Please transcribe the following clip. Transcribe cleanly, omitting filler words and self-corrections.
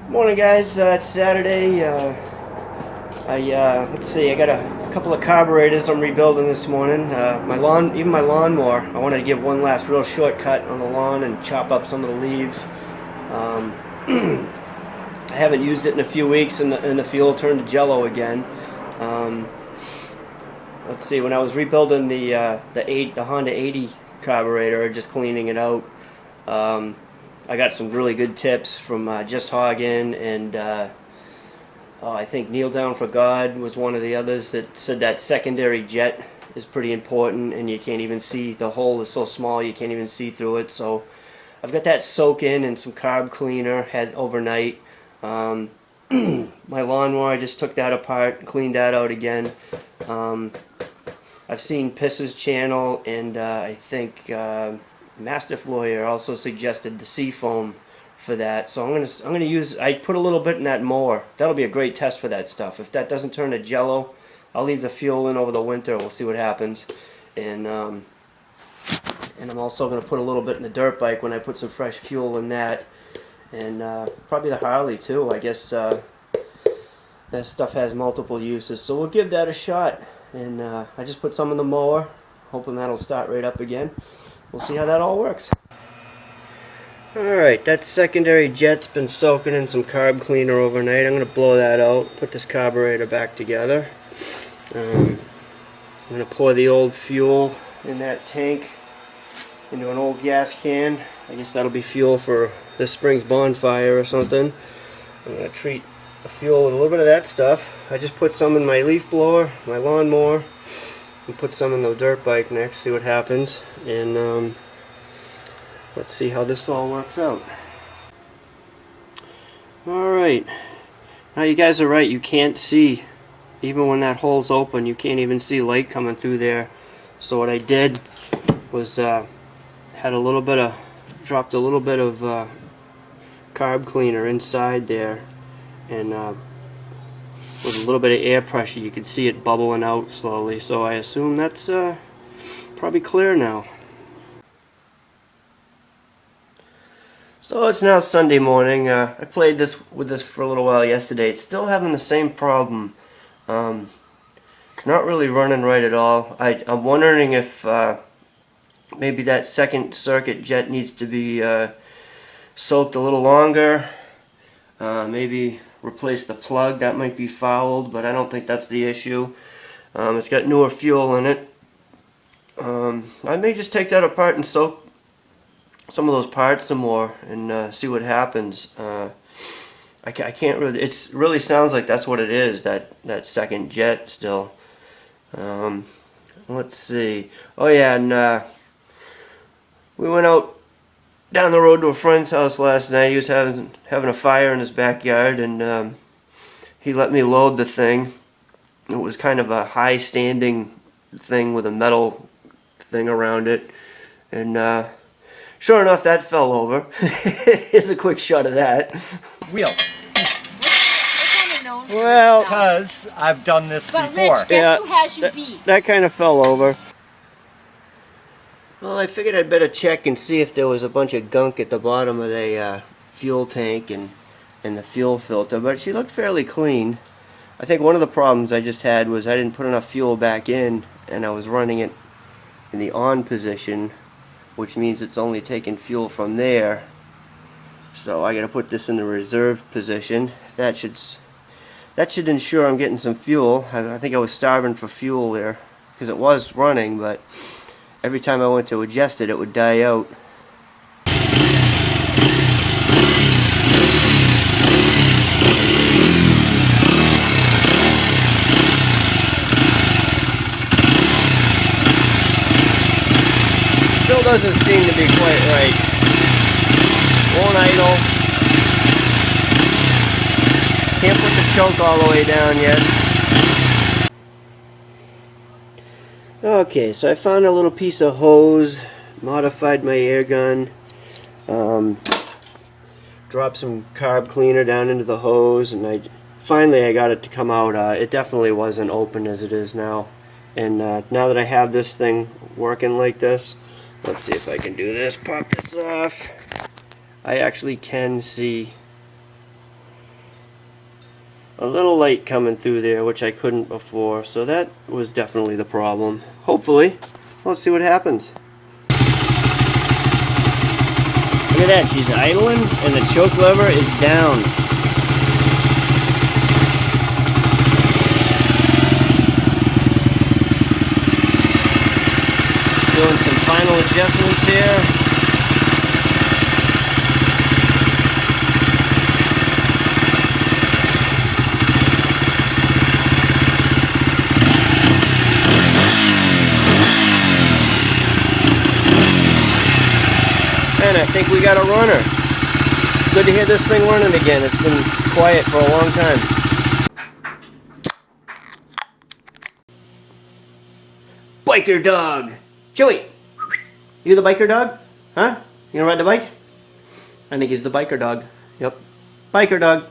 Morning, guys. It's Saturday. Let's see. I got a couple of carburetors I'm rebuilding this morning. Even my lawnmower. I wanted to give one last real shortcut on the lawn and chop up some of the leaves. I haven't used it in a few weeks, and the fuel turned to jello again. Let's see. When I was rebuilding the Honda 80 carburetor, just cleaning it out. I got some really good tips from Just Hoggin, and I think Kneel Down for God was one of the others that said that secondary jet is pretty important, and you can't even see, the hole is so small you can't even see through it. So I've got that soak in some carb cleaner had overnight. My lawnmower, I just took that apart and cleaned that out again. I've seen Piss's channel, and I think Mastiff Lawyer also suggested the Seafoam for that. So I'm gonna use. I put a little bit in that mower. That'll be a great test for that stuff. If that doesn't turn to jello, I'll leave the fuel in over the winter. We'll see what happens. And I'm also gonna put a little bit in the dirt bike when I put some fresh fuel in that, and probably the Harley too. I guess that stuff has multiple uses. So we'll give that a shot. And I just put some in the mower, hoping that'll start right up again. We'll see how that all works. Alright, that secondary jet's been soaking in some carb cleaner overnight. I'm going to blow that out, put this carburetor back together. I'm going to pour the old fuel in that tank into an old gas can. I guess that'll be fuel for this spring's bonfire or something. I'm going to treat the fuel with a little bit of that stuff. I just put some in my leaf blower, my lawnmower, and put some in the dirt bike next, see what happens. And let's see how this all works out. Alright, now you guys are right, you can't see, even when that hole's open, you can't even see light coming through there. So what I did was dropped a little bit of carb cleaner inside there, and with a little bit of air pressure you can see it bubbling out slowly. So I assume that's probably clear now. So it's now Sunday morning. I played with this for a little while yesterday. It's still having the same problem. It's not really running right at all. I'm wondering if maybe that second circuit jet needs to be soaked a little longer. Maybe replace the plug. That might be fouled, but I don't think that's the issue. It's got newer fuel in it. I may just take that apart and soak some of those parts some more and see what happens. I can't really. It really sounds like that's what it is. That second jet still. Let's see. Oh yeah, and we went out down the road to a friend's house last night. He was having a fire in his backyard, and he let me load the thing. It was kind of a high standing thing with a metal thing around it, and sure enough, that fell over. Here's a quick shot of that. Wheel. Well, because I've done this but before. Rich, guess who has you beat? That kind of fell over. Well, I figured I'd better check and see if there was a bunch of gunk at the bottom of the fuel tank and the fuel filter, but she looked fairly clean. I think one of the problems I just had was I didn't put enough fuel back in, and I was running it in the on position, which means it's only taking fuel from there. So I got to put this in the reserve position. That should ensure I'm getting some fuel. I think I was starving for fuel there because it was running, but every time I went to adjust it, it would die out. Still doesn't seem to be quite right. Won't idle. Can't put the choke all the way down yet. Okay, so I found a little piece of hose, modified my air gun, dropped some carb cleaner down into the hose, and finally I got it to come out. It definitely wasn't open as it is now. And now that I have this thing working like this, let's see if I can do this. Pop this off. I actually can see a little light coming through there, which I couldn't before, so that was definitely the problem. Hopefully, let's see what happens. Look at that, she's idling and the choke lever is down. Doing some final adjustments here. And I think we got a runner. Good to hear this thing running again. It's been quiet for a long time. Biker dog! Chewy! You the biker dog? Huh? You gonna ride the bike? I think he's the biker dog. Yep. Biker dog.